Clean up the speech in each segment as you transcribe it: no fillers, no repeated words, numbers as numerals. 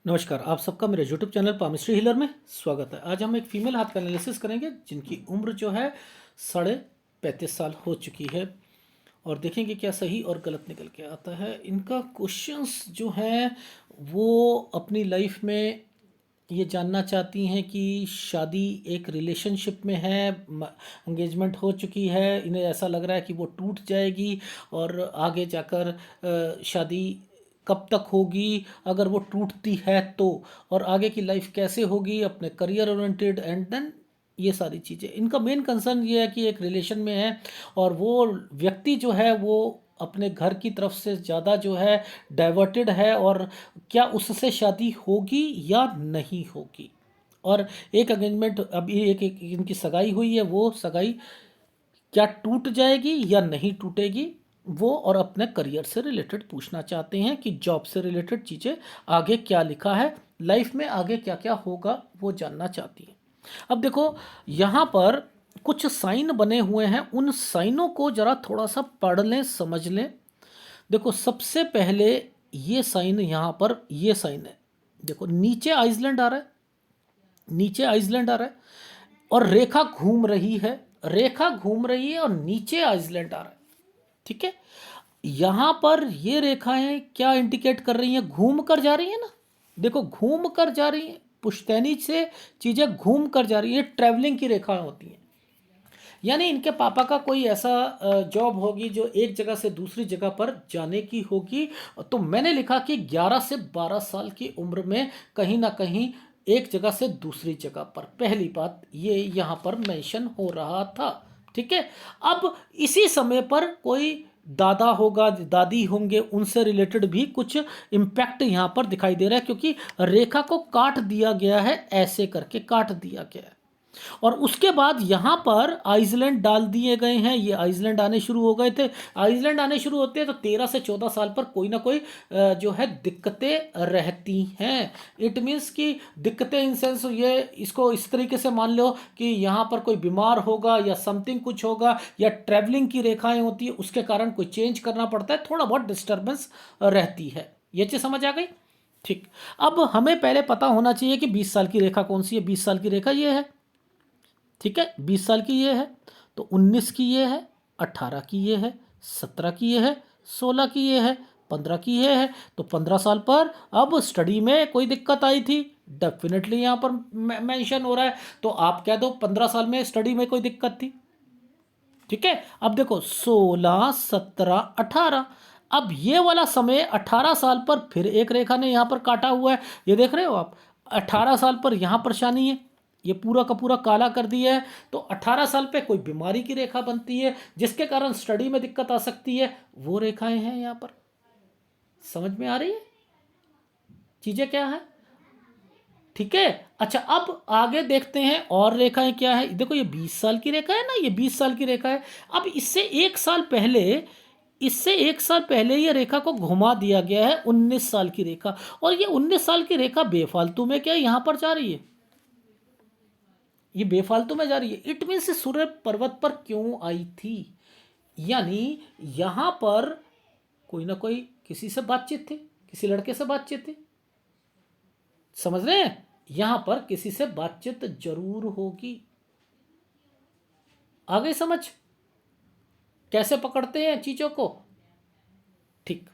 नमस्कार, आप सबका मेरे यूट्यूब चैनल पामिस्ट्री हीलर में स्वागत है। आज हम एक फीमेल हाथ का एनालिसिस करेंगे जिनकी उम्र जो है 35.5 साल हो चुकी है और देखेंगे क्या सही और गलत निकल के आता है। इनका क्वेश्चंस जो हैं वो अपनी लाइफ में ये जानना चाहती हैं कि शादी एक रिलेशनशिप में है, एंगेजमेंट हो चुकी है, इन्हें ऐसा लग रहा है कि वो टूट जाएगी और आगे जाकर शादी कब तक होगी, अगर वो टूटती है तो, और आगे की लाइफ कैसे होगी, अपने करियर ओरिएंटेड एंड देन ये सारी चीज़ें। इनका मेन कंसर्न ये है कि एक रिलेशन में है और वो व्यक्ति जो है वो अपने घर की तरफ से ज़्यादा जो है डाइवर्टेड है और क्या उससे शादी होगी या नहीं होगी। और एक एंगेजमेंट अभी एक इनकी सगाई हुई है, वो सगाई क्या टूट जाएगी या नहीं टूटेगी, वो और अपने करियर से रिलेटेड पूछना चाहते हैं कि जॉब से रिलेटेड चीज़ें आगे क्या लिखा है, लाइफ में आगे क्या क्या होगा वो जानना चाहती हैं। अब देखो यहाँ पर कुछ साइन बने हुए हैं, उन साइनों को ज़रा थोड़ा सा पढ़ लें, समझ लें। देखो सबसे पहले ये साइन, यहाँ पर ये साइन है, देखो नीचे आइसलैंड आ रहा है, नीचे आइसलैंड आ रहा है और रेखा घूम रही है, रेखा घूम रही है और नीचे आइसलैंड आ रहा है। ठीक है, यहां पर ये रेखाएं क्या इंडिकेट कर रही हैं? घूम कर जा रही है ना, देखो घूम कर जा रही है, पुश्तैनी से चीजें घूम कर जा रही है, ट्रैवलिंग की रेखाएं होती हैं। यानी इनके पापा का कोई ऐसा जॉब होगी जो एक जगह से दूसरी जगह पर जाने की होगी। तो मैंने लिखा कि 11 से 12 साल की उम्र में कहीं ना कहीं एक जगह से दूसरी जगह पर, पहली बात ये यहाँ पर मेंशन हो रहा था। ठीक है, अब इसी समय पर कोई दादा होगा, दादी होंगे, उनसे रिलेटेड भी कुछ इम्पैक्ट यहाँ पर दिखाई दे रहा है, क्योंकि रेखा को काट दिया गया है, ऐसे करके काट दिया गया है। और उसके बाद यहाँ पर आइसलैंड डाल दिए गए हैं, ये आइसलैंड आने शुरू हो गए थे। आइसलैंड आने शुरू होते हैं तो 13 से 14 साल पर कोई ना कोई जो है दिक्कतें रहती हैं। इट मीन्स कि दिक्कतें इन सेंस, ये इसको इस तरीके से मान लो कि यहाँ पर कोई बीमार होगा या समथिंग कुछ होगा, या ट्रैवलिंग की रेखाएं होती है, उसके कारण कोई चेंज करना पड़ता है, थोड़ा बहुत डिस्टर्बेंस रहती है। ये चीज़ समझ आ गई? ठीक। अब हमें पहले पता होना चाहिए कि 20 साल की रेखा कौन सी है। 20 साल की रेखा ये है, ठीक है, 20 साल की ये है, तो 19 की ये है, 18 की ये है, 17 की ये है, 16 की ये है, 15 की ये है। तो 15 साल पर अब स्टडी में कोई दिक्कत आई थी, डेफिनेटली यहाँ पर मेंशन हो रहा है, तो आप कह दो 15 साल में स्टडी में कोई दिक्कत थी। ठीक है, अब देखो 16, 17, 18, अब ये वाला समय 18 साल पर फिर एक रेखा ने यहाँ पर काटा हुआ है, ये देख रहे हो आप। 18 साल पर यहाँ परेशानी है, ये पूरा का पूरा काला कर दिया है। तो 18 साल पे कोई बीमारी की रेखा बनती है जिसके कारण स्टडी में दिक्कत आ सकती है, वो रेखाएं हैं यहाँ पर। समझ में आ रही है चीजें क्या है? ठीक है, अच्छा अब आगे देखते हैं और रेखाएं क्या है। देखो ये 20 साल की रेखा है ना, ये 20 साल की रेखा है। अब इससे एक साल पहले, इससे एक साल पहले ये रेखा को घुमा दिया गया है, 19 साल की रेखा। और ये 19 साल की रेखा बेफालतू में क्या यहां पर जा रही है, ये बेफालतू में जा रही है। इट मीन्स सूर्य पर्वत पर क्यों आई थी, यानी यहां पर कोई ना कोई किसी से बातचीत थी, किसी लड़के से बातचीत थी। समझ रहे हैं, यहां पर किसी से बातचीत जरूर होगी। आ गई समझ कैसे पकड़ते हैं चीजों को? ठीक।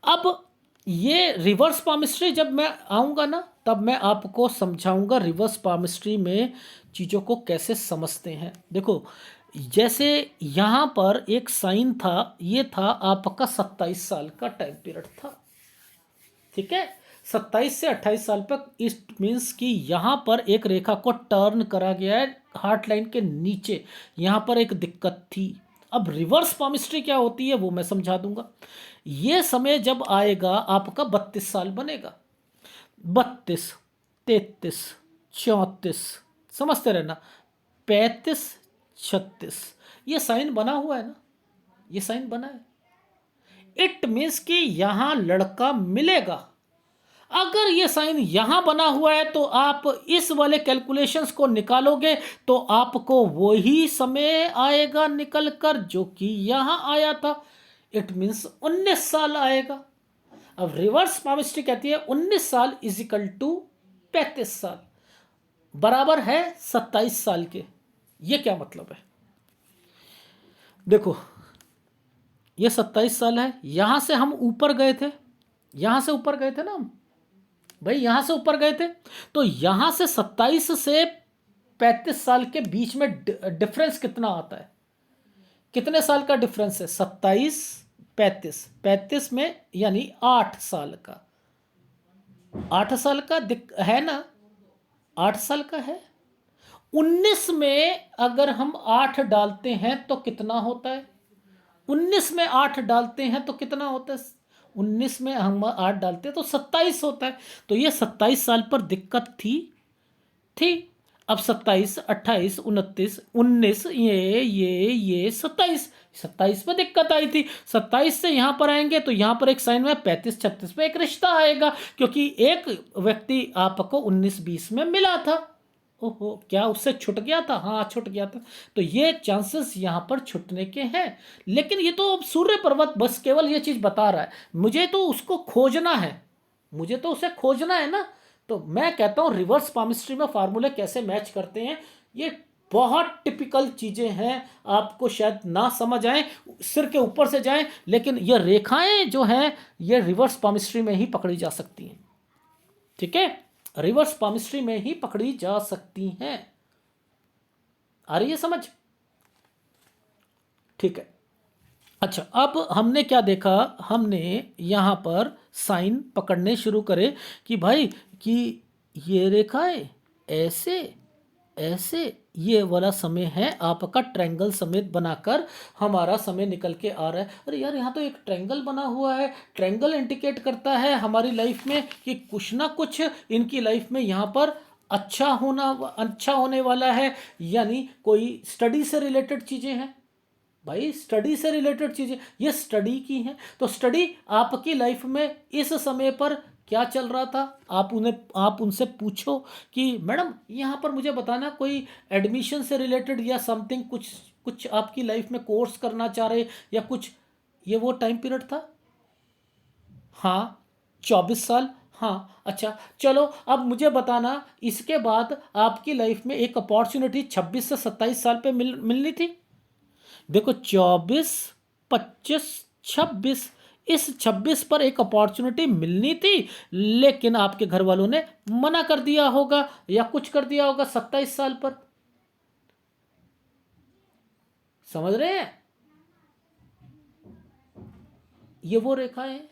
अब ये रिवर्स पामिस्ट्री जब मैं आऊंगा ना, तब मैं आपको समझाऊंगा रिवर्स पामिस्ट्री में चीजों को कैसे समझते हैं। देखो जैसे यहां पर एक साइन था, ये था आपका 27 साल का टाइम पीरियड था। ठीक है, 27 से 28 साल तक, इट मीन्स कि यहाँ पर एक रेखा को टर्न करा गया है हार्ट लाइन के नीचे, यहाँ पर एक दिक्कत थी। अब रिवर्स पामिस्ट्री क्या होती है वो मैं समझा दूंगा। ये समय जब आएगा आपका 32 साल बनेगा, 32, 33, 34, समझते रहना, 35, 36, ये साइन बना हुआ है ना, ये साइन बना है। इट मीन्स कि यहां लड़का मिलेगा। अगर ये साइन यहां बना हुआ है तो आप इस वाले कैलकुलेशंस को निकालोगे तो आपको वही समय आएगा निकल कर जो कि यहां आया था। इट मीन्स 19 साल आएगा। अब रिवर्स पामिस्ट्री कहती है 19 साल इज इक्वल टू 35 साल बराबर है 27 साल के। ये क्या मतलब है? देखो ये 27 साल है, यहां से हम ऊपर गए थे, यहां से ऊपर गए थे ना हम भाई, यहां से ऊपर गए थे, तो यहां से 27 से 35 साल के बीच में डिफरेंस कितना आता है? कितने साल का डिफरेंस है? 27 35, 35 में यानी 8 साल का, 8 साल का है ना, 8 साल का है। 19 में अगर हम 8 डालते हैं तो कितना होता है? 19 में 8 डालते हैं तो कितना होता है? 19 में हम 8 डालते हैं तो 27 होता है। तो ये 27 साल पर दिक्कत थी। अब 27 28 29 19 ये 27, 27 में दिक्कत आई थी। 27 से यहां पर आएंगे तो यहां पर एक साइन में 35 36 में एक रिश्ता आएगा, क्योंकि एक व्यक्ति आपको 19 20 में मिला था। ओहो, क्या उससे छूट गया था? हाँ छूट गया था। तो ये चांसेस यहां पर छूटने के हैं। लेकिन ये तो सूर्य पर्वत बस केवल ये चीज बता रहा है, मुझे तो उसको खोजना है, मुझे तो उसे खोजना है ना। तो मैं कहता हूं रिवर्स पामिस्ट्री में फार्मूले कैसे मैच करते हैं, ये बहुत टिपिकल चीजें हैं, आपको शायद ना समझ आए, सिर के ऊपर से जाएं, लेकिन ये रेखाएं जो हैं ये रिवर्स पामिस्ट्री में ही पकड़ी जा सकती हैं। ठीक है, रिवर्स पामिस्ट्री में ही पकड़ी जा सकती हैं। आ रही है समझ? ठीक है। अच्छा, अब हमने क्या देखा, हमने यहां पर साइन पकड़ने शुरू करे कि भाई कि ये रेखाएं ऐसे ऐसे, ये वाला समय है आपका ट्रायंगल समेत बनाकर हमारा समय निकल के आ रहा है। अरे यार यहाँ तो एक ट्रायंगल बना हुआ है, ट्रायंगल इंडिकेट करता है हमारी लाइफ में कि कुछ ना कुछ इनकी लाइफ में यहाँ पर अच्छा होने वाला है, यानी कोई स्टडी से रिलेटेड चीज़ें हैं। भाई स्टडी से रिलेटेड चीजें ये स्टडी की हैं, तो स्टडी आपकी लाइफ में इस समय पर क्या चल रहा था, आप उनसे पूछो कि मैडम यहाँ पर मुझे बताना कोई एडमिशन से रिलेटेड या समथिंग, कुछ कुछ आपकी लाइफ में कोर्स करना चाह रहे या कुछ, ये वो टाइम पीरियड था। हाँ 24 साल, हाँ अच्छा चलो अब मुझे बताना इसके बाद आपकी लाइफ में एक अपॉर्चुनिटी 26 से 27 साल पे मिलनी थी। देखो 24 25 26, इस 26 पर एक अपॉर्चुनिटी मिलनी थी, लेकिन आपके घर वालों ने मना कर दिया होगा या कुछ कर दिया होगा 27 साल पर। समझ रहे हैं? ये वो रेखाएं हैं।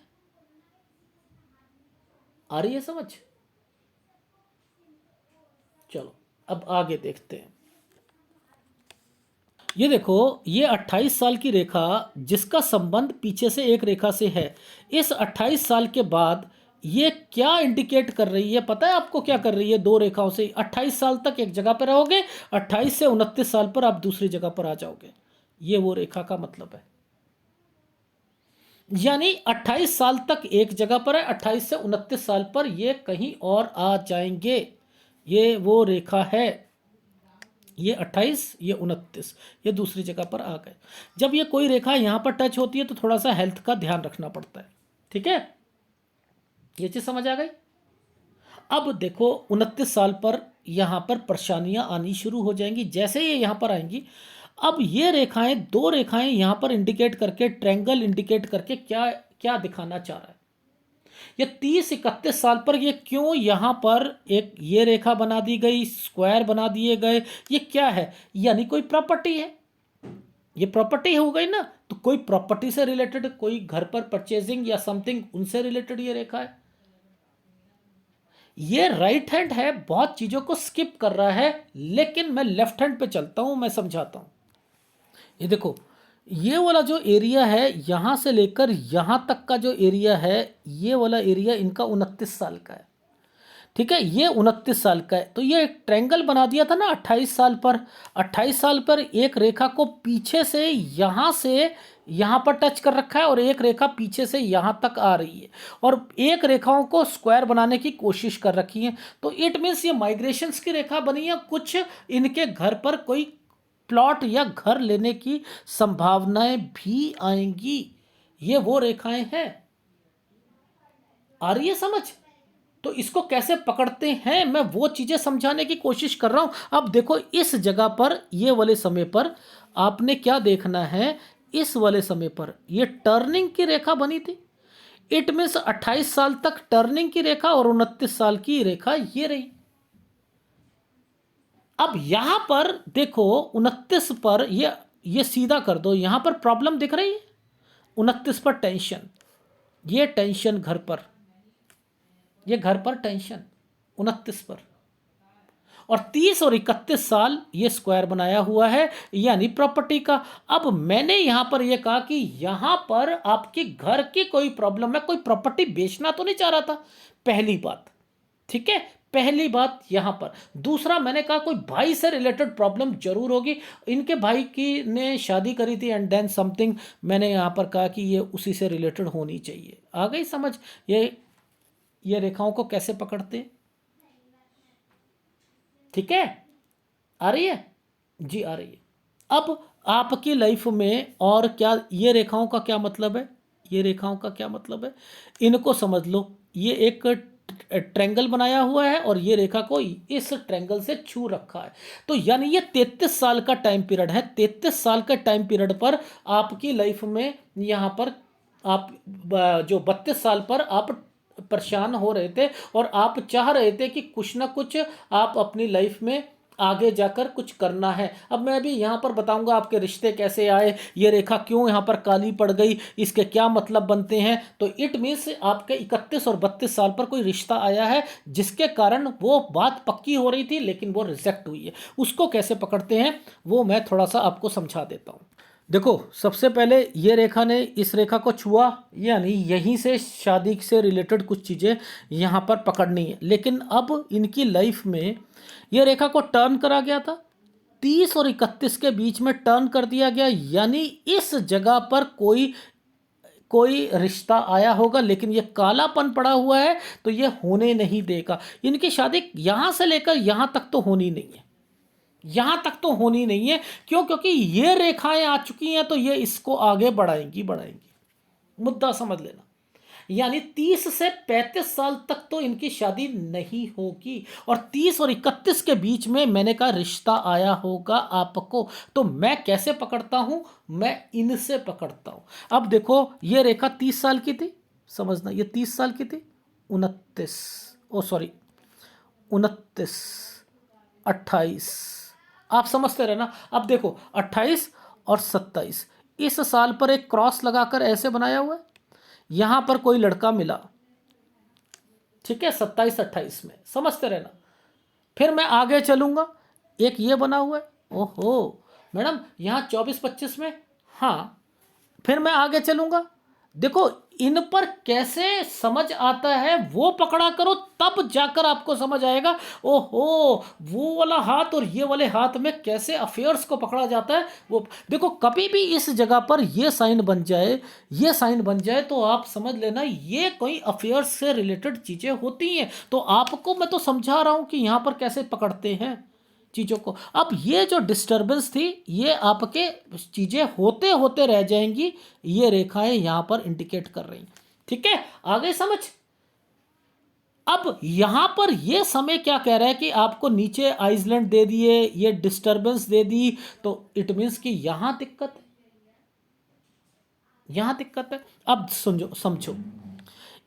आ रही है समझ? चलो अब आगे देखते हैं। ये देखो ये 28 साल की रेखा जिसका संबंध पीछे से एक रेखा से है, इस 28 साल के बाद ये क्या इंडिकेट कर रही है पता है आपको? क्या कर रही है? दो रेखाओं से 28 साल तक एक जगह पर रहोगे, 28 से 29 साल पर आप दूसरी जगह पर आ जाओगे। ये वो रेखा का मतलब है, यानी 28 साल तक एक जगह पर है, 28 से 29 साल पर ये कहीं और आ जाएंगे। ये वो रेखा है, ये 28 ये 29 ये दूसरी जगह पर आ गए। जब ये कोई रेखा यहाँ पर टच होती है तो थोड़ा सा हेल्थ का ध्यान रखना पड़ता है। ठीक है, ये चीज़ समझ आ गई। अब देखो 29 साल पर यहाँ पर परेशानियाँ आनी शुरू हो जाएंगी जैसे ये यहाँ पर आएंगी। अब ये रेखाएं, दो रेखाएं यहाँ पर इंडिकेट करके, ट्रायंगल इंडिकेट करके क्या क्या दिखाना चाह रहा है? ये 30-31 साल पर ये क्यों यहाँ पर एक ये रेखा बना दी गई, स्क्वायर बना दिए गए, ये क्या है? यानी कोई प्रॉपर्टी है, ये प्रॉपर्टी हो गई ना। तो कोई प्रॉपर्टी से रिलेटेड, कोई घर पर परचेजिंग या समथिंग, उनसे रिलेटेड ये रेखा है। ये राइट हैंड है, बहुत चीजों को स्किप कर रहा है, लेकिन मैं लेफ्ट हैंड पे चलता हूं, मैं समझाता हूं। ये देखो ये वाला जो एरिया है यहां से लेकर यहां तक का जो एरिया है, ये वाला एरिया इनका 29 साल का है। ठीक है, ये 29 साल का है। तो ये एक ट्रायंगल बना दिया था ना 28 साल पर, 28 साल पर एक रेखा को पीछे से यहाँ पर टच कर रखा है और एक रेखा पीछे से यहाँ तक आ रही है और एक रेखाओं को स्क्वायर बनाने की कोशिश कर रखी है। तो इट मीन्स ये माइग्रेशंस की रेखा बनी है, कुछ इनके घर पर कोई प्लॉट या घर लेने की संभावनाएं भी आएंगी। ये वो रेखाएं हैं। आ रही है समझ? तो इसको कैसे पकड़ते हैं मैं वो चीज़ें समझाने की कोशिश कर रहा हूं। अब देखो इस जगह पर ये वाले समय पर आपने क्या देखना है, इस वाले समय पर ये टर्निंग की रेखा बनी थी। इट मीन्स 28 साल तक टर्निंग की रेखा और 29 साल की रेखा ये रही। अब यहां पर देखो 29 पर ये सीधा कर दो, यहां पर प्रॉब्लम दिख रही है। 29 पर टेंशन, ये टेंशन घर पर, ये घर पर टेंशन 29 पर, और 30 और 31 साल ये स्क्वायर बनाया हुआ है यानी प्रॉपर्टी का। अब मैंने यहां पर यह कहा कि यहां पर आपके घर की कोई प्रॉब्लम है, कोई प्रॉपर्टी बेचना तो नहीं चाह रहा था, पहली बात। ठीक है, पहली बात यहां पर। दूसरा मैंने कहा कोई भाई से रिलेटेड प्रॉब्लम जरूर होगी, इनके भाई की ने शादी करी थी एंड देन समथिंग, मैंने यहां पर कहा कि ये उसी से रिलेटेड होनी चाहिए। आ गई समझ? ये रेखाओं को कैसे पकड़ते हैं? ठीक है, आ रही है जी, आ रही है। अब आपकी लाइफ में और क्या, ये रेखाओं का क्या मतलब है, ये रेखाओं का क्या मतलब है, इनको समझ लो। ये एक ट्रेंगल बनाया हुआ है और ये रेखा को इस ट्रेंगल से छू रखा है। तो यानी ये 33 साल का टाइम पीरियड है। 33 साल के टाइम पीरियड पर आपकी लाइफ में यहां पर आप जो 32 साल पर आप परेशान हो रहे थे और आप चाह रहे थे कि कुछ ना कुछ आप अपनी लाइफ में आगे जाकर कुछ करना है। अब मैं अभी यहाँ पर बताऊंगा आपके रिश्ते कैसे आए, ये रेखा क्यों यहाँ पर काली पड़ गई, इसके क्या मतलब बनते हैं। तो इट मीन्स आपके 31 और 32 साल पर कोई रिश्ता आया है जिसके कारण वो बात पक्की हो रही थी लेकिन वो रिजेक्ट हुई है। उसको कैसे पकड़ते हैं वो मैं थोड़ा सा आपको समझा देता हूँ। देखो सबसे पहले ये रेखा ने इस रेखा को छुआ, यानी यहीं से शादी से रिलेटेड कुछ चीज़ें यहाँ पर पकड़नी है। लेकिन अब इनकी लाइफ में ये रेखा को टर्न करा गया था, 30 और 31 के बीच में टर्न कर दिया गया, यानी इस जगह पर कोई कोई रिश्ता आया होगा लेकिन ये कालापन पड़ा हुआ है तो ये होने नहीं देगा। इनकी शादी यहाँ से लेकर यहाँ तक तो होनी नहीं है, यहां तक तो होनी नहीं है। क्यों? क्योंकि ये रेखाएं आ चुकी हैं तो ये इसको आगे बढ़ाएंगी बढ़ाएंगी। मुद्दा समझ लेना, यानी 30 से 35 साल तक तो इनकी शादी नहीं होगी और 30 और 31 के बीच में मैंने कहा रिश्ता आया होगा आपको। तो मैं कैसे पकड़ता हूं? मैं इनसे पकड़ता हूं। अब देखो ये रेखा 30 साल की थी, समझना ये 30 साल की थी, 29 ओ सॉरी 29 28, आप समझते रहना। अब देखो 28 और 27 इस साल पर एक क्रॉस लगाकर ऐसे बनाया हुआ है, यहां पर कोई लड़का मिला, ठीक है, 27 28 में, समझते रहना। फिर मैं आगे चलूंगा, एक ये बना हुआ है, ओहो मैडम यहां 24 25 में, हाँ। फिर मैं आगे चलूंगा, देखो इन पर कैसे समझ आता है वो पकड़ा करो, तब जाकर आपको समझ आएगा। ओहो वो वाला हाथ और ये वाले हाथ में कैसे अफेयर्स को पकड़ा जाता है वो देखो। कभी भी इस जगह पर ये साइन बन जाए, ये साइन बन जाए तो आप समझ लेना ये कोई अफेयर्स से रिलेटेड चीज़ें होती हैं। तो आपको मैं तो समझा रहा हूं कि यहाँ पर कैसे पकड़ते हैं चीज़ों को। अब ये जो डिस्टरबेंस थी ये आपके चीज़ें होते होते रह जाएंगी, ये रेखाएं यहां पर इंडिकेट कर रही। ठीक है, आगे समझ। अब यहां पर ये समय क्या कह रहा है कि आपको नीचे आइसलैंड दे दिए, ये डिस्टरबेंस दे दी, तो इट मीन्स कि यहां दिक्कत है, यहां दिक्कत है। अब समझो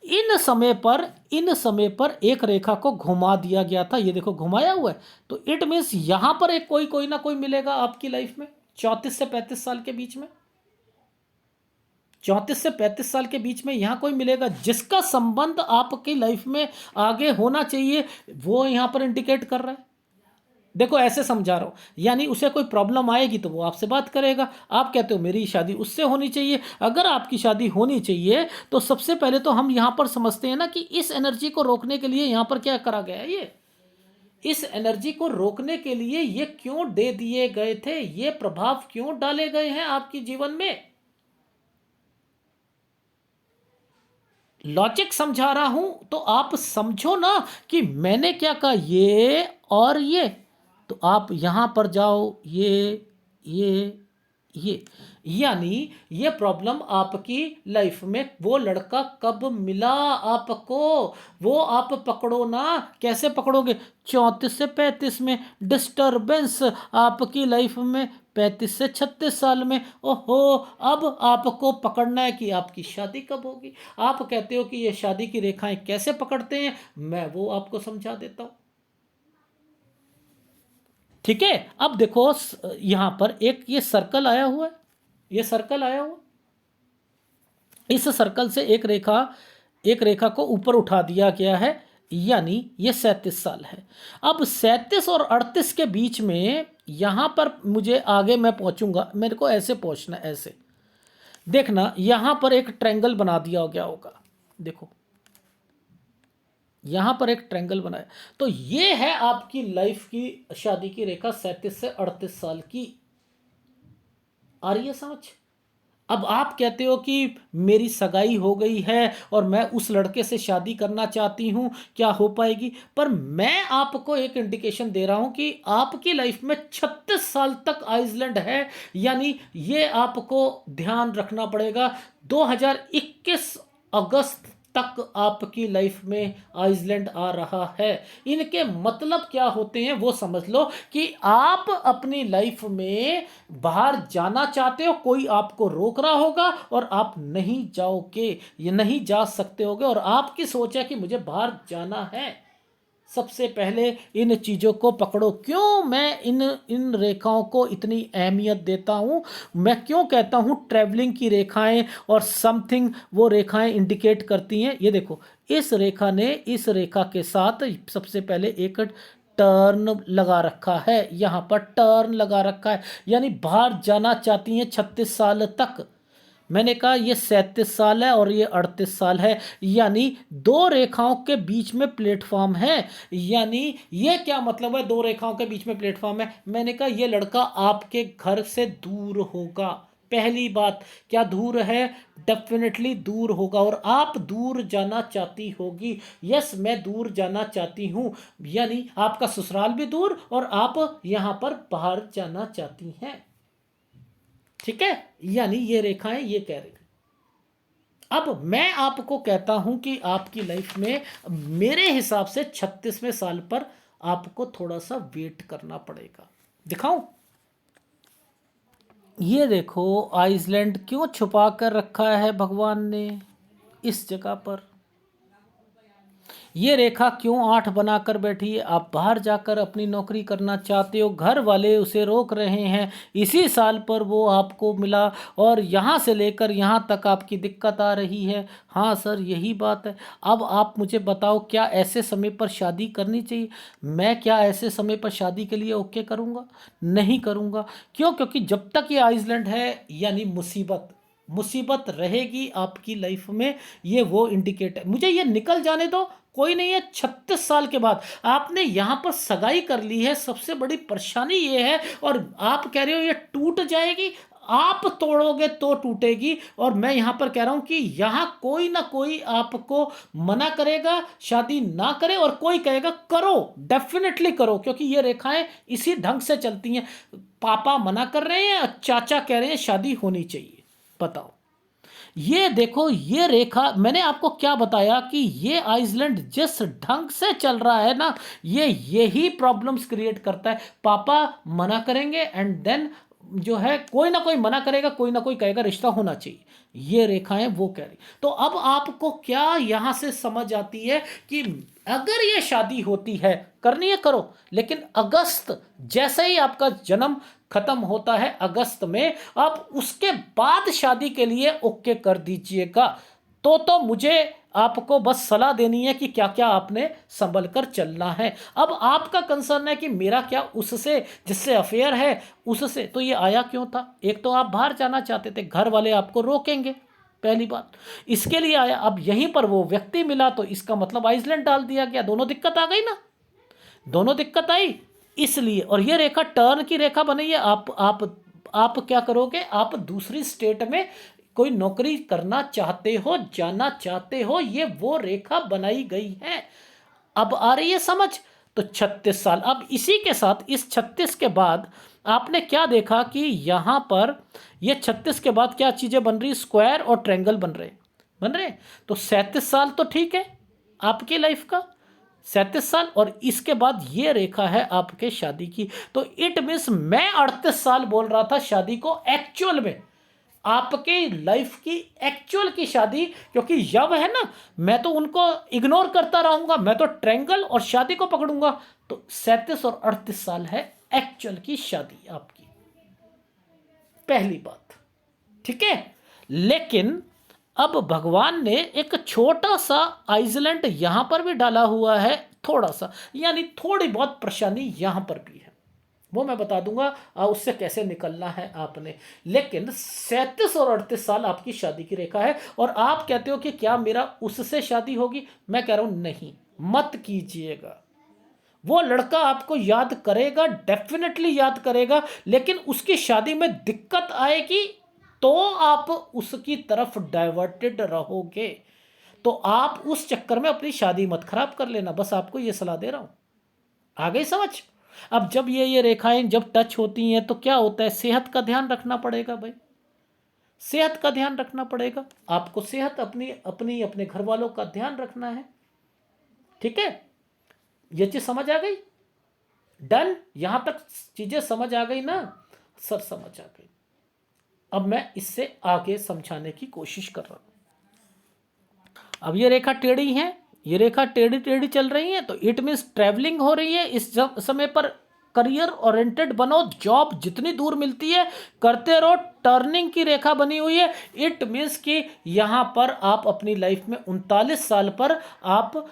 इन समय पर एक रेखा को घुमा दिया गया था, ये देखो घुमाया हुआ है, तो इट मीन्स यहां पर एक कोई ना कोई मिलेगा आपकी लाइफ में 34 से 35 साल के बीच में, 34 से 35 साल के बीच में यहां कोई मिलेगा जिसका संबंध आपकी लाइफ में आगे होना चाहिए, वो यहां पर इंडिकेट कर रहा है। देखो ऐसे समझा रहा हूं, यानी उसे कोई प्रॉब्लम आएगी तो वो आपसे बात करेगा, आप कहते हो मेरी शादी उससे होनी चाहिए। अगर आपकी शादी होनी चाहिए तो सबसे पहले तो हम यहां पर समझते हैं ना कि इस एनर्जी को रोकने के लिए यहां पर क्या करा गया है, ये इस एनर्जी को रोकने के लिए ये क्यों दे दिए गए थे, ये प्रभाव क्यों डाले गए हैं आपके जीवन में। लॉजिक समझा रहा हूं तो आप समझो ना कि मैंने क्या कहा, ये और ये, तो आप यहां पर जाओ, ये ये यानी ये प्रॉब्लम आपकी लाइफ में वो लड़का कब मिला आपको, वो आप पकड़ो ना। कैसे पकड़ोगे? 34 से 35 में डिस्टरबेंस आपकी लाइफ में, 35 से 36 साल में। ओहो, अब आपको पकड़ना है कि आपकी शादी कब होगी। आप कहते हो कि ये शादी की रेखाएं कैसे पकड़ते हैं, मैं वो आपको समझा देता हूं। ठीक है, अब देखो यहां पर एक ये सर्कल आया हुआ है, ये सर्कल आया हुआ, इस सर्कल से एक रेखा को ऊपर उठा दिया गया है, यानी ये 37 साल है। अब 37 और 38 के बीच में यहां पर मुझे आगे मैं पहुंचूंगा, मेरे को ऐसे पहुंचना, ऐसे देखना, यहां पर एक ट्रायंगल बना दिया गया होगा। देखो यहां पर एक ट्रायंगल बनाया, तो ये है आपकी लाइफ की शादी की रेखा 37 से 38 साल की। आ रही है समझ? अब आप कहते हो कि मेरी सगाई हो गई है और मैं उस लड़के से शादी करना चाहती हूं, क्या हो पाएगी? पर मैं आपको एक इंडिकेशन दे रहा हूं कि आपकी लाइफ में 36 साल तक आइसलैंड है, यानी ये आपको ध्यान रखना पड़ेगा। 2021 अगस्त तक आपकी लाइफ में आइसलैंड आ रहा है। इनके मतलब क्या होते हैं वो समझ लो, कि आप अपनी लाइफ में बाहर जाना चाहते हो, कोई आपको रोक रहा होगा और आप नहीं जाओगे, ये नहीं जा सकते होगे, और आपकी सोच है कि मुझे बाहर जाना है। सबसे पहले इन चीज़ों को पकड़ो। क्यों मैं इन इन रेखाओं को इतनी अहमियत देता हूँ, मैं क्यों कहता हूँ ट्रैवलिंग की रेखाएं और समथिंग, वो रेखाएं इंडिकेट करती हैं। ये देखो, इस रेखा ने इस रेखा के साथ सबसे पहले एक टर्न लगा रखा है, यहाँ पर टर्न लगा रखा है, यानी बाहर जाना चाहती हैं 36 साल तक। मैंने कहा ये 37 साल है और ये 38 साल है, यानी दो रेखाओं के बीच में प्लेटफॉर्म है। यानी ये क्या मतलब है, दो रेखाओं के बीच में प्लेटफॉर्म है? मैंने कहा ये लड़का आपके घर से दूर होगा। पहली बात, क्या दूर है? डेफिनेटली दूर होगा, और आप दूर जाना चाहती होगी। यस, मैं दूर जाना चाहती हूं, यानी आपका ससुराल भी दूर और आप यहां पर बाहर जाना चाहती हैं। ठीक है, यानी ये रेखाएं ये कह रही। अब मैं आपको कहता हूं कि आपकी लाइफ में मेरे हिसाब से 36वें साल पर आपको थोड़ा सा वेट करना पड़ेगा। दिखाऊं? ये देखो, आइसलैंड क्यों छुपा कर रखा है भगवान ने इस जगह पर। ये रेखा क्यों 8 बनाकर बैठी है? आप बाहर जाकर अपनी नौकरी करना चाहते हो, घर वाले उसे रोक रहे हैं, इसी साल पर वो आपको मिला और यहाँ से लेकर यहाँ तक आपकी दिक्कत आ रही है। हाँ सर, यही बात है। अब आप मुझे बताओ, क्या ऐसे समय पर शादी करनी चाहिए? मैं क्या ऐसे समय पर शादी के लिए ओके करूँगा? नहीं करूँगा। क्यों? क्योंकि जब तक ये आइसलैंड है, यानी मुसीबत मुसीबत रहेगी आपकी लाइफ में। ये वो इंडिकेटर, मुझे ये निकल जाने दो, कोई नहीं है। 36 साल के बाद आपने यहां पर सगाई कर ली है, सबसे बड़ी परेशानी ये है, और आप कह रहे हो ये टूट जाएगी। आप तोड़ोगे तो टूटेगी, और मैं यहां पर कह रहा हूं कि यहां कोई ना कोई आपको मना करेगा शादी ना करे, और कोई कहेगा करो, डेफिनेटली करो, क्योंकि ये रेखाएं इसी ढंग से चलती हैं। पापा मना कर रहे हैं, चाचा कह रहे हैं शादी होनी चाहिए। बताओ, ये देखो, ये रेखा, मैंने आपको क्या बताया कि ये आइसलैंड जिस ढंग से चल रहा है ना, ये यही प्रॉब्लम्स क्रिएट करता है। पापा मना करेंगे एंड देन जो है कोई ना कोई मना करेगा, कोई ना कोई कहेगा रिश्ता होना चाहिए। ये रेखाएं वो कह रही। तो अब आपको क्या यहां से समझ आती है कि अगर ये शादी होती है, करनी है करो, लेकिन अगस्त जैसे ही आपका जन्म खत्म होता है अगस्त में, आप उसके बाद शादी के लिए ओके कर दीजिएगा। तो मुझे आपको बस सलाह देनी है कि क्या क्या आपने संभल कर चलना है। अब आपका कंसर्न है कि मेरा क्या उससे जिससे अफेयर है उससे, तो ये आया क्यों था? एक तो आप बाहर जाना चाहते थे, घर वाले आपको रोकेंगे, पहली बात, इसके लिए आया। अब यहीं पर वो व्यक्ति मिला, तो इसका मतलब आइसलैंड डाल दिया गया। दोनों दिक्कत आ गई ना, दोनों दिक्कत आई इसलिए। और ये रेखा टर्न की रेखा बनी है। आप क्या करोगे? आप दूसरी स्टेट में कोई नौकरी करना चाहते हो, जाना चाहते हो, ये वो रेखा बनाई गई है। अब आ रही है समझ? तो 36 साल। अब इसी के साथ इस 36 के बाद आपने क्या देखा कि यहाँ पर ये 36 के बाद क्या चीज़ें बन रही, स्क्वायर और ट्रायंगल बन रहे। तो 37 साल तो ठीक है आपकी लाइफ का, 37 साल, और इसके बाद ये रेखा है आपके शादी की। तो इट मीन्स मैं 38 साल बोल रहा था शादी को, एक्चुअल में आपके लाइफ की एक्चुअल की शादी, क्योंकि यव है ना, मैं तो उनको इग्नोर करता रहूंगा, मैं तो ट्रायंगल और शादी को पकड़ूंगा। तो 37 और 38 साल है एक्चुअल की शादी आपकी, पहली बात, ठीक है। लेकिन अब भगवान ने एक छोटा सा आइसलैंड यहां पर भी डाला हुआ है, थोड़ा सा, यानी थोड़ी बहुत परेशानी यहां पर भी है, वो मैं बता दूंगा उससे कैसे निकलना है आपने। लेकिन 37 और 38 साल आपकी शादी की रेखा है, और आप कहते हो कि क्या मेरा उससे शादी होगी, मैं कह रहा हूं नहीं, मत कीजिएगा। वो लड़का आपको याद करेगा, डेफिनेटली याद करेगा, लेकिन उसकी शादी में दिक्कत आएगी तो आप उसकी तरफ डाइवर्टेड रहोगे। तो आप उस चक्कर में अपनी शादी मत खराब कर लेना, बस आपको ये सलाह दे रहा हूं। आ गई समझ? अब जब ये रेखाएं जब टच होती हैं तो क्या होता है, सेहत का ध्यान रखना पड़ेगा भाई, सेहत का ध्यान रखना पड़ेगा आपको, सेहत अपनी अपनी अपने घर वालों का ध्यान रखना है, ठीक है। ये चीज समझ आ गई? डन? यहां तक चीजें समझ आ गई ना सर? समझ आ गई। अब मैं इससे आगे समझाने की कोशिश कर रहा हूं। अब ये रेखा टेढ़ी है, ये रेखा टेढ़ी टेढ़ी चल रही है, तो इट मीन्स ट्रैवलिंग हो रही है इस समय पर। करियर ओरिएंटेड बनो, जॉब जितनी दूर मिलती है करते रहो, टर्निंग की रेखा बनी हुई है। इट मीन्स कि यहां पर आप अपनी लाइफ में 39 साल पर आप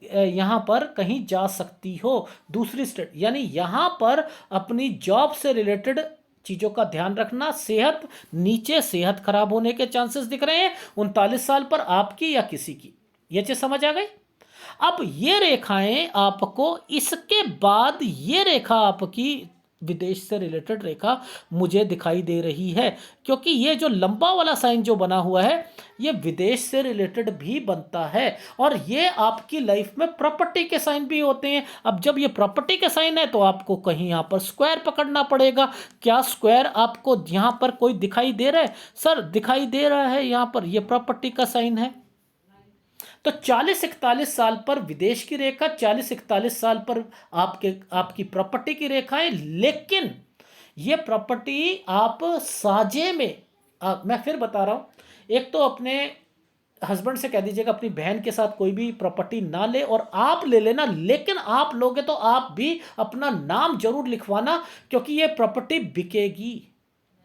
यहां पर कहीं जा सकती हो दूसरी स्टेट, यानी यहां पर अपनी जॉब से रिलेटेड चीजों का ध्यान रखना। सेहत नीचे, सेहत खराब होने के चांसेस दिख रहे हैं 39 साल पर आपकी या किसी की। ये चीज समझ आ गई? अब ये रेखाएं आपको, इसके बाद ये रेखा आपकी विदेश से रिलेटेड रेखा मुझे दिखाई दे रही है, क्योंकि ये जो लंबा वाला साइन जो बना हुआ है ये विदेश से रिलेटेड भी बनता है, और ये आपकी लाइफ में प्रॉपर्टी के साइन भी होते हैं। अब जब ये प्रॉपर्टी के साइन है तो आपको कहीं यहाँ पर स्क्वायर पकड़ना पड़ेगा। क्या स्क्वायर आपको यहाँ पर कोई दिखाई दे रहा है? सर दिखाई दे रहा है, यहाँ पर ये प्रॉपर्टी का साइन है। तो 40-41 साल पर विदेश की रेखा, 40-41 साल पर आपकी प्रॉपर्टी की रेखा है। लेकिन ये प्रॉपर्टी आप साझे में, मैं फिर बता रहा हूं, एक तो अपने हस्बैंड से कह दीजिएगा अपनी बहन के साथ कोई भी प्रॉपर्टी ना ले, और आप ले लेना, लेकिन आप लोगे तो आप भी अपना नाम जरूर लिखवाना, क्योंकि ये प्रॉपर्टी बिकेगी,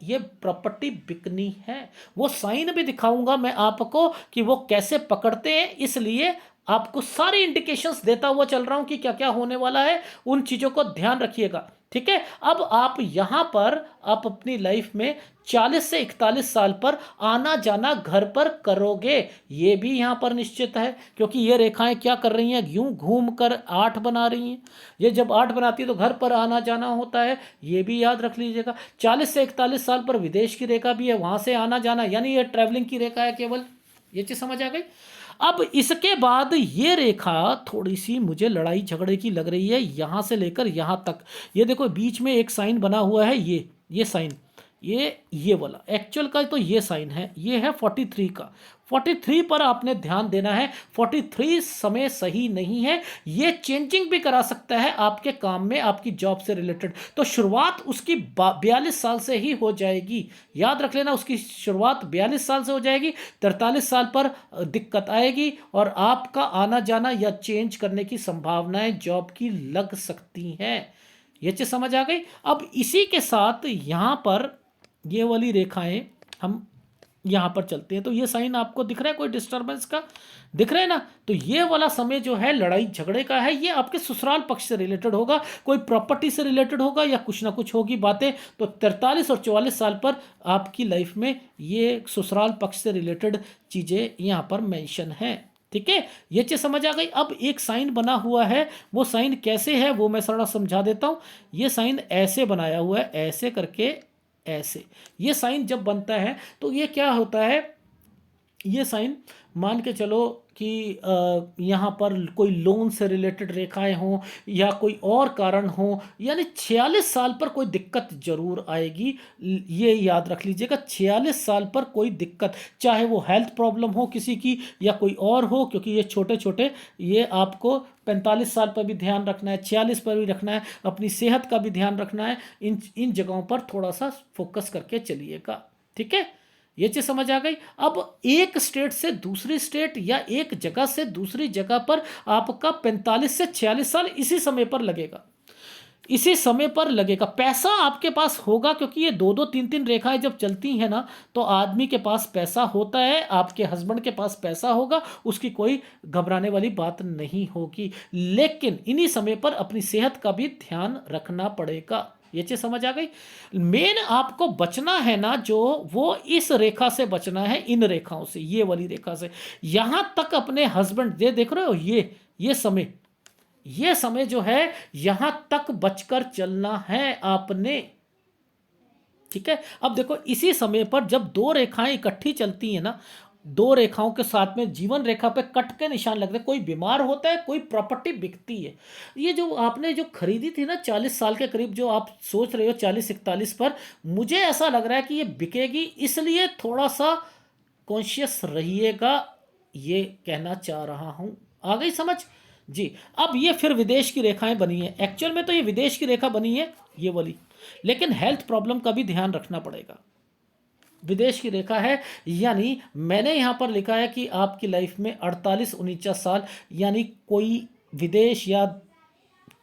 ये प्रॉपर्टी बिकनी है। वो साइन भी दिखाऊंगा मैं आपको कि वो कैसे पकड़ते हैं, इसलिए आपको सारी इंडिकेशंस देता हुआ चल रहा हूं कि क्या क्या होने वाला है, उन चीजों को ध्यान रखिएगा, ठीक है। अब आप यहां पर आप अपनी लाइफ में 40 से 41 साल पर आना जाना घर पर करोगे, ये भी यहां पर निश्चित है, क्योंकि ये रेखाएं क्या कर रही हैं, यूं घूम कर 8 बना रही हैं। ये जब 8 बनाती है तो घर पर आना जाना होता है, ये भी याद रख लीजिएगा। 40 से 41 साल पर विदेश की रेखा भी है, वहां से आना जाना, यानी ये ट्रैवलिंग की रेखा है केवल। ये चीज समझ आ गई? अब इसके बाद ये रेखा थोड़ी सी मुझे लड़ाई झगड़े की लग रही है, यहां से लेकर यहां तक। ये देखो बीच में एक साइन बना हुआ है, ये साइन, ये वाला एक्चुअल का तो ये साइन है, ये है 43 का। 43 पर आपने ध्यान देना है। 43 समय सही नहीं है, ये चेंजिंग भी करा सकता है आपके काम में, आपकी जॉब से रिलेटेड। तो शुरुआत उसकी 42 साल से ही हो जाएगी, याद रख लेना, उसकी शुरुआत 42 साल से हो जाएगी। 43 साल पर दिक्कत आएगी और आपका आना जाना या चेंज करने की संभावनाएं जॉब की लग सकती हैं। ये चीज समझ आ गई? अब इसी के साथ यहां पर ये वाली रेखाएं हम यहां पर चलते हैं, तो ये साइन आपको दिख रहा है कोई डिस्टरबेंस का? दिख रहा है ना? तो ये वाला समय जो है लड़ाई झगड़े का है, ये आपके ससुराल पक्ष से रिलेटेड होगा, कोई प्रॉपर्टी से रिलेटेड होगा या कुछ ना कुछ होगी बातें। तो 43 और 44 साल पर आपकी लाइफ में ये ससुराल पक्ष से रिलेटेड चीजें यहां पर मेंशन है, ठीक है। ये चीज समझ आ गई? अब एक साइन बना हुआ है, वो साइन कैसे है वो मैं थोड़ा समझा देता हूं। ये साइन ऐसे बनाया हुआ है, ऐसे करके, ऐसे। ये साइन जब बनता है तो ये क्या होता है, ये साइन मान के चलो कि यहाँ पर कोई लोन से रिलेटेड रेखाएं हों या कोई और कारण हो, यानी 46 साल पर कोई दिक्कत जरूर आएगी। ये याद रख लीजिएगा, 46 साल पर कोई दिक्कत, चाहे वो हेल्थ प्रॉब्लम हो किसी की या कोई और हो, क्योंकि ये छोटे छोटे, ये आपको 45 साल पर भी ध्यान रखना है, 46 पर भी रखना है, अपनी सेहत का भी ध्यान रखना है। इन जगहों पर थोड़ा सा फोकस करके चलिएगा, ठीक है। ये चीज समझ आ गई। अब एक स्टेट से दूसरी स्टेट या एक जगह से दूसरी जगह पर आपका 45 से 46 साल इसी समय पर लगेगा, इसी समय पर लगेगा। पैसा आपके पास होगा, क्योंकि ये दो दो तीन तीन रेखाएं जब चलती हैं ना, तो आदमी के पास पैसा होता है, आपके हस्बैंड के पास पैसा होगा, उसकी कोई घबराने वाली बात नहीं होगी। लेकिन इन्हीं समय पर अपनी सेहत का भी ध्यान रखना पड़ेगा। ये चीज समझ आ गई। मेन आपको बचना है ना, जो वो इस रेखा से बचना है, इन रेखाओं से, ये वाली रेखा से। यहां तक अपने हस्बैंड, ये देख रहे हो, ये समय जो है यहां तक बचकर चलना है आपने, ठीक है। अब देखो, इसी समय पर जब दो रेखाएं इकट्ठी चलती हैं ना, दो रेखाओं के साथ में जीवन रेखा पे कट के निशान लगते हैं, कोई बीमार होता है, कोई प्रॉपर्टी बिकती है। ये जो आपने जो खरीदी थी ना 40 साल के करीब, जो आप सोच रहे हो 40-41 पर, मुझे ऐसा लग रहा है कि ये बिकेगी, इसलिए थोड़ा सा कॉन्शियस रहिएगा, ये कहना चाह रहा हूं। आ गई समझ जी। अब ये फिर विदेश की रेखाएं बनी है, एक्चुअल में तो ये विदेश की रेखा बनी है ये वाली, लेकिन हेल्थ प्रॉब्लम का भी ध्यान रखना पड़ेगा। विदेश की रेखा है, यानी मैंने यहां पर लिखा है कि आपकी लाइफ में 48-49 साल, यानी कोई विदेश या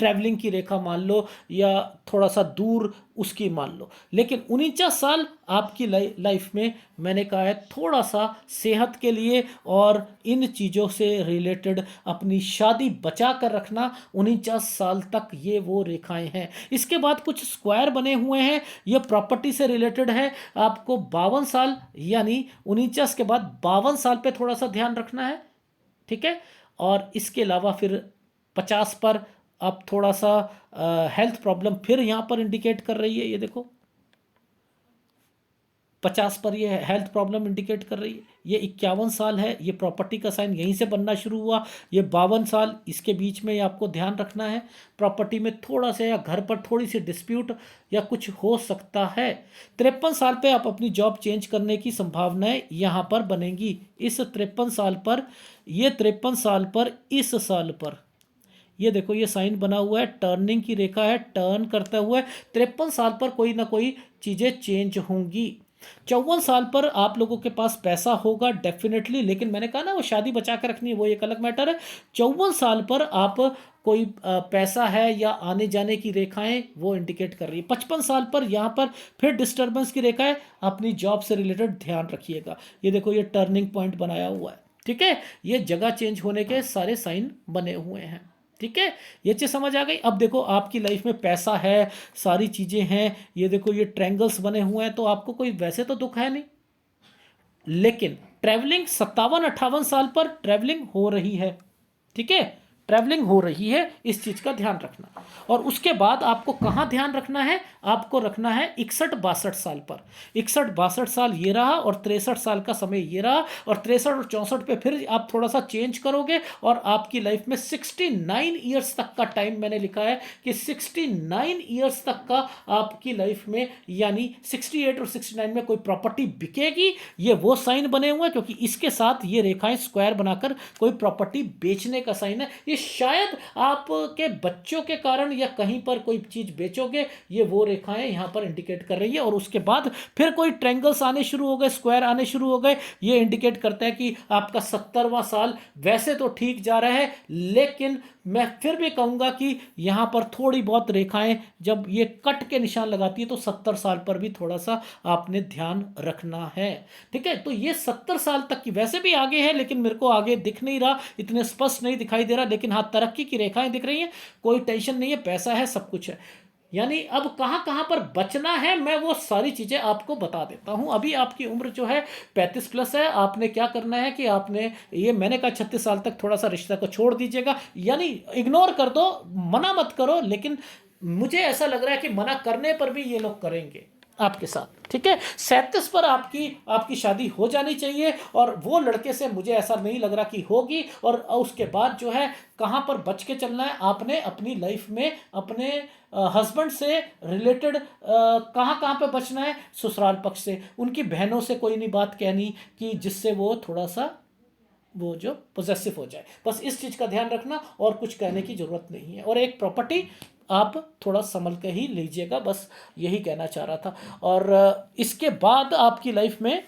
ट्रैवलिंग की रेखा मान लो, या थोड़ा सा दूर उसकी मान लो, लेकिन 49 साल आपकी लाइफ में मैंने कहा है थोड़ा सा सेहत के लिए और इन चीज़ों से रिलेटेड अपनी शादी बचा कर रखना। 49 साल तक ये वो रेखाएं हैं। इसके बाद कुछ स्क्वायर बने हुए हैं, ये प्रॉपर्टी से रिलेटेड है। आपको 52 साल, यानी 49 के बाद 52 साल पे थोड़ा सा ध्यान रखना है, ठीक है। और इसके अलावा फिर 50 पर अब थोड़ा सा हेल्थ प्रॉब्लम फिर यहां पर इंडिकेट कर रही है, ये देखो 50 पर ये हेल्थ प्रॉब्लम इंडिकेट कर रही है। ये 51 साल है, ये प्रॉपर्टी का साइन यहीं से बनना शुरू हुआ। ये 52 साल, इसके बीच में आपको ध्यान रखना है, प्रॉपर्टी में थोड़ा सा या घर पर थोड़ी सी डिस्प्यूट या कुछ हो सकता है। 53 साल पे आप अपनी जॉब चेंज करने की संभावनाएं यहाँ पर बनेंगी। इस 53 साल पर, ये 53 साल पर, इस साल पर, ये देखो ये साइन बना हुआ है, टर्निंग की रेखा है, टर्न करता हुआ। 53 साल पर कोई ना कोई चीज़ें चेंज होंगी। 54 साल पर आप लोगों के पास पैसा होगा डेफिनेटली, लेकिन मैंने कहा ना वो शादी बचा कर रखनी है, वो एक अलग मैटर है। 54 साल पर आप कोई पैसा है या आने जाने की रेखाएं वो इंडिकेट कर रही है। 55 साल पर यहाँ पर फिर डिस्टर्बेंस की रेखा है, अपनी जॉब से रिलेटेड ध्यान रखिएगा। ये देखो ये टर्निंग पॉइंट बनाया हुआ है, ठीक है। ये जगह चेंज होने के सारे साइन बने हुए हैं, ठीक है। ये चीज समझ आ गई। अब देखो आपकी लाइफ में पैसा है, सारी चीजें हैं, ये देखो ये ट्रायंगल्स बने हुए हैं, तो आपको कोई वैसे तो दुख है नहीं, लेकिन ट्रैवलिंग 57-58 साल पर ट्रैवलिंग हो रही है, ठीक है, ट्रैवलिंग हो रही है, इस चीज का ध्यान रखना। और उसके बाद आपको कहां ध्यान रखना है, आपको रखना है 61-62 साल पर। 61-62 साल ये रहा, और 63 साल का समय ये रहा, और 63 और 64 पे फिर आप थोड़ा सा चेंज करोगे, और आपकी लाइफ में 69 ईयर्स तक का टाइम मैंने लिखा है कि 69 ईयर्स तक का आपकी लाइफ में, यानी 68 और 69 में कोई प्रॉपर्टी बिकेगी। ये वो साइन बने हुए हैं, क्योंकि इसके साथ ये रेखाएं स्क्वायर बनाकर कोई प्रॉपर्टी बेचने का साइन है। ये शायद आपके बच्चों के कारण या कहीं पर कोई चीज बेचोगे, ये वो रेखाएं यहां पर इंडिकेट कर रही है। और उसके बाद फिर कोई ट्रायंगल्स आने शुरू हो गए, स्क्वायर आने शुरू हो गए, ये इंडिकेट करता है कि आपका 70वां साल वैसे तो ठीक जा रहा है, लेकिन मैं फिर भी कहूंगा कि यहां पर थोड़ी बहुत रेखाएं जब ये कट के निशान लगाती है, तो 70 साल पर भी थोड़ा सा आपने ध्यान रखना है, ठीक है। तो ये 70 साल तक की वैसे भी आगे है, लेकिन मेरे को आगे दिख नहीं रहा, इतने स्पष्ट नहीं दिखाई दे रहा, लेकिन हाँ तरक्की की रेखाएं दिख रही हैं, कोई टेंशन नहीं है, पैसा है, सब कुछ है। यानी अब कहां कहां पर बचना है, मैं वो सारी चीजें आपको बता देता हूं। अभी आपकी उम्र जो है 35 प्लस है, आपने क्या करना है कि आपने, ये मैंने कहा 36 साल तक थोड़ा सा रिश्ता को छोड़ दीजिएगा, यानी इग्नोर कर दो, मना मत करो, लेकिन मुझे ऐसा लग रहा है कि मना करने पर भी ये लोग करेंगे। आपके साथ, ठीक है। 37 पर आपकी आपकी शादी हो जानी चाहिए, और वो लड़के से मुझे ऐसा नहीं लग रहा कि होगी। और उसके बाद जो है कहाँ पर बच के चलना है आपने अपनी लाइफ में, अपने हस्बैंड से रिलेटेड कहाँ कहाँ पे बचना है। ससुराल पक्ष से, उनकी बहनों से कोई नहीं बात कहनी कि जिससे वो थोड़ा सा वो जो पोजेसिव हो जाए, बस इस चीज़ का ध्यान रखना, और कुछ कहने की ज़रूरत नहीं है। और एक प्रॉपर्टी आप थोड़ा संभल के ही लीजिएगा, बस यही कहना चाह रहा था। और इसके बाद आपकी लाइफ में,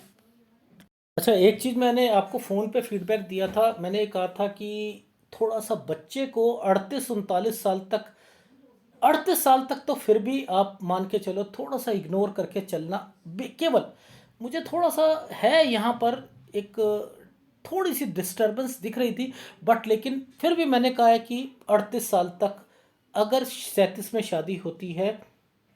अच्छा एक चीज़ मैंने आपको फ़ोन पे फीडबैक दिया था, मैंने कहा था कि थोड़ा सा बच्चे को 38-39 साल तक, 38 साल तक तो फिर भी आप मान के चलो थोड़ा सा इग्नोर करके चलना। केवल मुझे थोड़ा सा है यहाँ पर एक थोड़ी सी डिस्टरबेंस दिख रही थी, बट लेकिन फिर भी मैंने कहा है कि 38 साल तक, अगर 37 में शादी होती है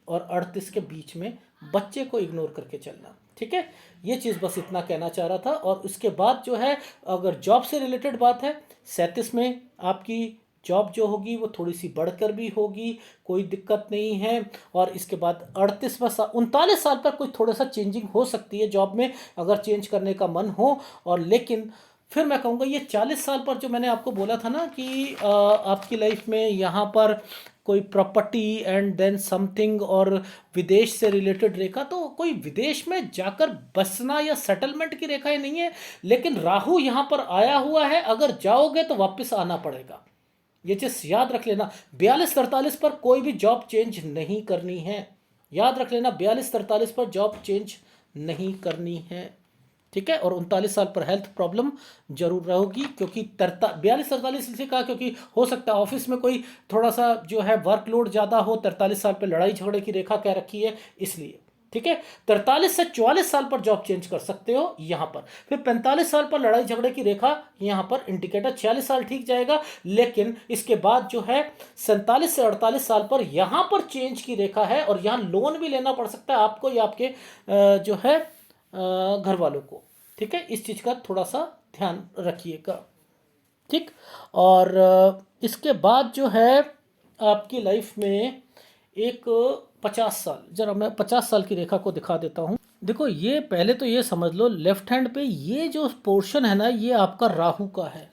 और 38 के बीच में, बच्चे को इग्नोर करके चलना, ठीक है। ये चीज़ बस इतना कहना चाह रहा था। और उसके बाद जो है, अगर जॉब से रिलेटेड बात है, 37 में आपकी जॉब जो होगी वो थोड़ी सी बढ़कर भी होगी, कोई दिक्कत नहीं है। और इसके बाद 39 साल पर कोई थोड़ा सा चेंजिंग हो सकती है जॉब में, अगर चेंज करने का मन हो। और लेकिन फिर मैं कहूँगा ये 40 साल पर जो मैंने आपको बोला था ना कि आपकी लाइफ में यहाँ पर कोई प्रॉपर्टी एंड देन समथिंग, और विदेश से रिलेटेड रेखा, तो कोई विदेश में जाकर बसना या सेटलमेंट की रेखा ही नहीं है। लेकिन राहु यहाँ पर आया हुआ है, अगर जाओगे तो वापस आना पड़ेगा, ये चीज़ याद रख लेना। 42-43 पर कोई भी जॉब चेंज नहीं करनी है, याद रख लेना, 42-43 पर जॉब चेंज नहीं करनी है, ठीक है। और 39 साल पर हेल्थ प्रॉब्लम जरूर रहेगी, क्योंकि 42-43 इसलिए कहा क्योंकि हो सकता है ऑफिस में कोई थोड़ा सा जो है वर्कलोड ज़्यादा हो। 43 साल पर लड़ाई झगड़े की रेखा क्या रखी है, इसलिए, ठीक है। 43 से 44 साल पर जॉब चेंज कर सकते हो यहाँ पर। फिर 45 साल पर लड़ाई झगड़े की रेखा यहाँ पर इंडिकेटर, 46 साल ठीक जाएगा। लेकिन इसके बाद जो है 47 से 48 साल पर यहाँ पर चेंज की रेखा है, और यहाँ लोन भी लेना पड़ सकता है आपको या आपके जो है घर वालों को, ठीक है। इस चीज़ का थोड़ा सा ध्यान रखिएगा, ठीक। और इसके बाद जो है आपकी लाइफ में एक 50 साल, जरा मैं 50 साल की रेखा को दिखा देता हूँ। देखो ये पहले तो ये समझ लो, लेफ्ट हैंड पे ये जो पोर्शन है ना, ये आपका राहु का है,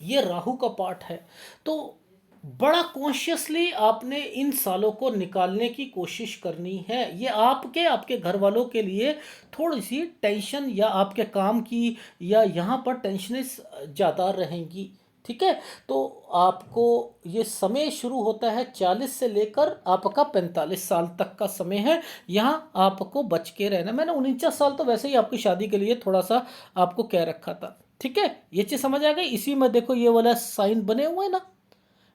ये राहु का पार्ट है। तो बड़ा कॉन्शियसली आपने इन सालों को निकालने की कोशिश करनी है। ये आपके आपके घर वालों के लिए थोड़ी सी टेंशन, या आपके काम की, या यहाँ पर टेंशनें ज़्यादा रहेंगी, ठीक है। तो आपको ये समय शुरू होता है 40 से लेकर आपका 45 साल तक का समय है, यहाँ आपको बच के रहना। मैंने 49 साल तो वैसे ही आपकी शादी के लिए थोड़ा सा आपको कह रखा था, ठीक है। ये चीज़ समझ आ गई। इसी में देखो ये वाला साइन बने हुए हैं ना,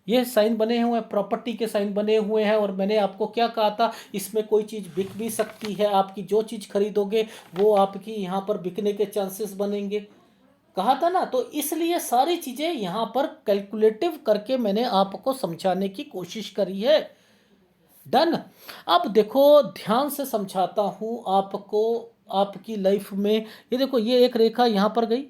ये साइन बने हुए हैं, प्रॉपर्टी के साइन बने हुए हैं। और मैंने आपको क्या कहा था, इसमें कोई चीज़ बिक भी सकती है, आपकी जो चीज़ खरीदोगे वो आपकी यहाँ पर बिकने के चांसेस बनेंगे, कहा था ना। तो इसलिए सारी चीज़ें यहाँ पर कैलकुलेटिव करके मैंने आपको समझाने की कोशिश करी है। डन। अब देखो ध्यान से समझाता हूँ आपको, आपकी लाइफ में ये देखो, ये एक रेखा यहाँ पर गई,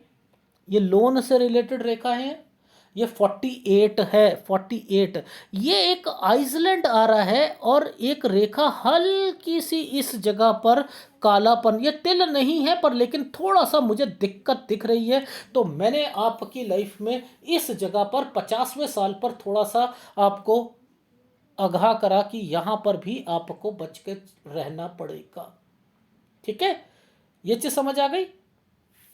ये लोन से रिलेटेड रेखा है, ये 48 है, 48। ये एक आइसलैंड आ रहा है, और एक रेखा हल्की सी इस जगह पर कालापन, ये तिल नहीं है पर लेकिन थोड़ा सा मुझे दिक्कत दिख रही है। तो मैंने आपकी लाइफ में इस जगह पर 50वें साल पर थोड़ा सा आपको आगाह करा कि यहाँ पर भी आपको बच के रहना पड़ेगा, ठीक है। ये चीज़ समझ आ गई,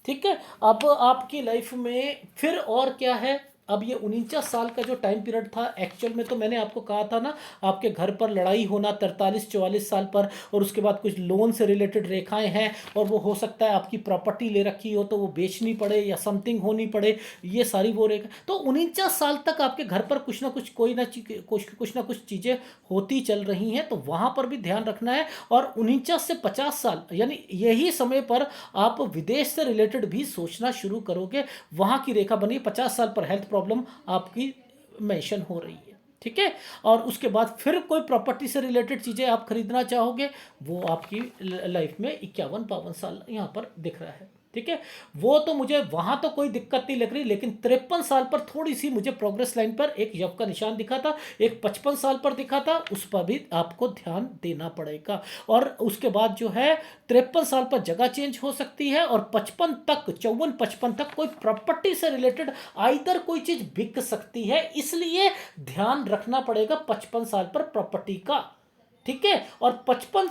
ठीक है। अब आपकी लाइफ में फिर और क्या है, अब ये 49 साल का जो टाइम पीरियड था, एक्चुअल में तो मैंने आपको कहा था ना, आपके घर पर लड़ाई होना 43-44 साल पर, और उसके बाद कुछ लोन से रिलेटेड रेखाएं हैं, और वो हो सकता है आपकी प्रॉपर्टी ले रखी हो तो वो बेचनी पड़े या समथिंग होनी पड़े, ये सारी वो रेखा। तो 49 साल तक आपके घर पर कुछ ना कुछ, कोई ना कुछ ना कुछ चीज़ें होती चल रही हैं, तो वहाँ पर भी ध्यान रखना है। और 49 से 50 साल यानी यही समय पर आप विदेश से रिलेटेड भी सोचना शुरू करोगे, वहाँ की रेखा बनी 50 साल पर हेल्थ प्रॉब्लम आपकी मेंशन हो रही है, ठीक है। और उसके बाद फिर कोई प्रॉपर्टी से रिलेटेड चीज़ें आप खरीदना चाहोगे, वो आपकी लाइफ में 51-52 साल यहाँ पर दिख रहा है, ठीक है, वो तो मुझे वहां तो कोई दिक्कत नहीं लग रही, लेकिन 53 साल पर थोड़ी सी मुझे प्रोग्रेस लाइन पर एक यव का निशान दिखा था, एक 55 साल पर दिखा था, उस पर भी आपको ध्यान देना पड़ेगा। और उसके बाद जो है 53 साल पर जगह चेंज हो सकती है, और 55 तक 54-55 तक कोई प्रॉपर्टी से रिलेटेड आइदर कोई चीज बिक सकती है, इसलिए ध्यान रखना पड़ेगा 55 साल पर प्रॉपर्टी का। ठीक है, और 55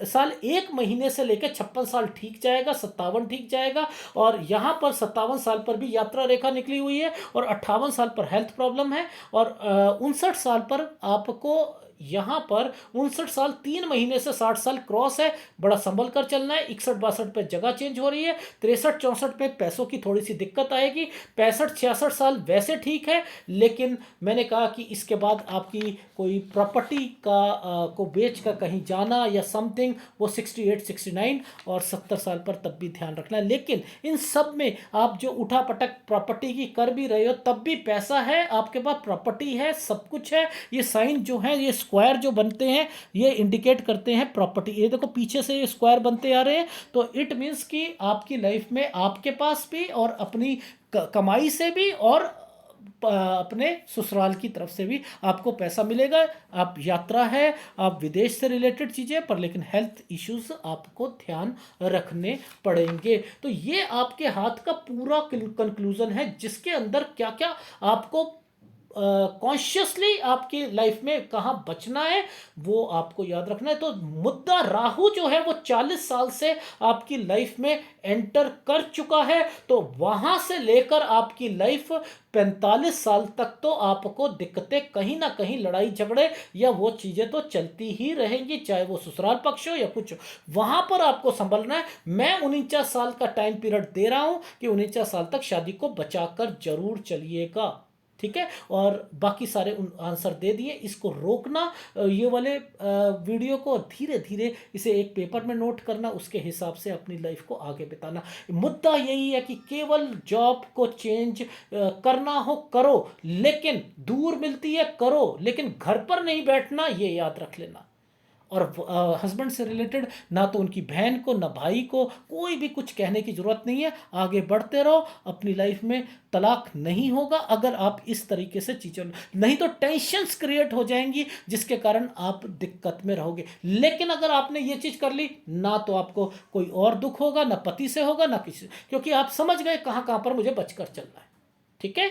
साल 1 महीने से लेकर 56 साल ठीक जाएगा, 57 ठीक जाएगा, और यहां पर 57 साल पर भी यात्रा रेखा निकली हुई है, और 58 साल पर हेल्थ प्रॉब्लम है, और 59 साल पर आपको यहां पर 59 साल 3 महीने से 60 साल क्रॉस है, बड़ा संभल कर चलना है। 61-62 पे जगह चेंज हो रही है, 63-64 पे पैसों की थोड़ी सी दिक्कत आएगी, 65-66 साल वैसे ठीक है, लेकिन मैंने कहा कि इसके बाद आपकी कोई प्रॉपर्टी का को बेच कर कहीं जाना या समथिंग, वो 68-69 और 70 साल पर तब भी ध्यान रखना है। लेकिन इन सब में आप जो उठा पटक प्रॉपर्टी की कर भी रहे हो, तब भी पैसा है आपके पास, प्रॉपर्टी है, सब कुछ है। ये साइन जो है, ये स्क्वायर जो बनते हैं, ये इंडिकेट करते हैं प्रॉपर्टी। ये देखो पीछे से ये स्क्वायर बनते आ रहे हैं, तो इट मीन्स कि आपकी लाइफ में आपके पास भी और अपनी कमाई से भी और अपने ससुराल की तरफ से भी आपको पैसा मिलेगा। आप यात्रा है, आप विदेश से रिलेटेड चीज़ें पर, लेकिन हेल्थ इश्यूज आपको ध्यान रखने पड़ेंगे। तो ये आपके हाथ का पूरा कंक्लूजन है, जिसके अंदर क्या क्या आपको कॉन्शियसली आपकी लाइफ में कहाँ बचना है वो आपको याद रखना है। तो मुद्दा राहु जो है वो 40 साल से आपकी लाइफ में एंटर कर चुका है, तो वहां से लेकर आपकी लाइफ 45 साल तक तो आपको दिक्कतें, कहीं ना कहीं लड़ाई झगड़े या वो चीजें तो चलती ही रहेंगी, चाहे वो ससुराल पक्ष हो या कुछ, वहां पर आपको संभलना है। मैं 49 साल का टाइम पीरियड दे रहा हूं कि 49 साल तक शादी को बचाकर जरूर चलिएगा। ठीक है, और बाकी सारे आंसर दे दिए। इसको रोकना, ये वाले वीडियो को धीरे धीरे इसे एक पेपर में नोट करना, उसके हिसाब से अपनी लाइफ को आगे बिताना। मुद्दा यही है कि केवल जॉब को चेंज करना हो करो, लेकिन दूर मिलती है करो, लेकिन घर पर नहीं बैठना, ये याद रख लेना। और हस्बैंड से रिलेटेड ना तो उनकी बहन को ना भाई को कोई भी कुछ कहने की ज़रूरत नहीं है, आगे बढ़ते रहो अपनी लाइफ में। तलाक नहीं होगा अगर आप इस तरीके से चीज़ों, नहीं तो टेंशन्स क्रिएट हो जाएंगी जिसके कारण आप दिक्कत में रहोगे। लेकिन अगर आपने ये चीज़ कर ली, ना तो आपको कोई और दुख होगा, ना पति से होगा, ना किसी, क्योंकि आप समझ गए कहाँ कहाँ पर मुझे बचकर चलना है। ठीक है,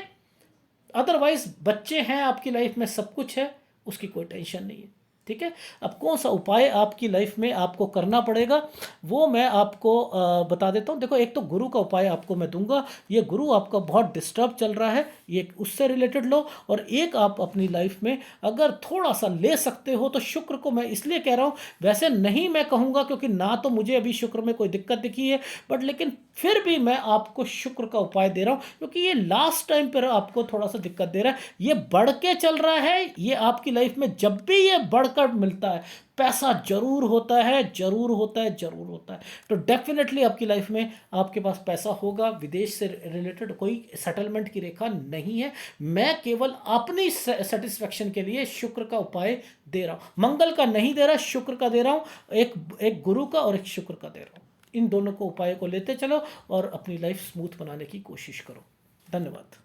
अदरवाइज बच्चे हैं आपकी लाइफ में, सब कुछ है, उसकी कोई टेंशन नहीं है। ठीक है, अब कौन सा उपाय आपकी लाइफ में आपको करना पड़ेगा वो मैं आपको बता देता हूँ। देखो, एक तो गुरु का उपाय आपको मैं दूंगा, ये गुरु आपका बहुत डिस्टर्ब चल रहा है, ये उससे रिलेटेड लो। और एक आप अपनी लाइफ में अगर थोड़ा सा ले सकते हो तो शुक्र को मैं इसलिए कह रहा हूँ, वैसे नहीं मैं कहूँगा क्योंकि ना तो मुझे अभी शुक्र में कोई दिक्कत दिखी है, बट लेकिन फिर भी मैं आपको शुक्र का उपाय दे रहा हूँ, क्योंकि ये लास्ट टाइम पर आपको थोड़ा सा दिक्कत दे रहा है, ये बढ़ के चल रहा है। ये आपकी लाइफ में जब भी ये बढ़कर मिलता है, पैसा जरूर होता है, जरूर होता है, जरूर होता है। तो डेफिनेटली आपकी लाइफ में आपके पास पैसा होगा। विदेश से रिलेटेड कोई सेटलमेंट की रेखा नहीं है। मैं केवल अपनी सेटिस्फेक्शन के लिए शुक्र का उपाय दे रहा हूँ, मंगल का नहीं दे रहा, शुक्र का दे रहा हूँ। एक गुरु का और एक शुक्र का दे रहा हूँ। इन दोनों को उपाय को लेते चलो और अपनी लाइफ स्मूथ बनाने की कोशिश करो। धन्यवाद।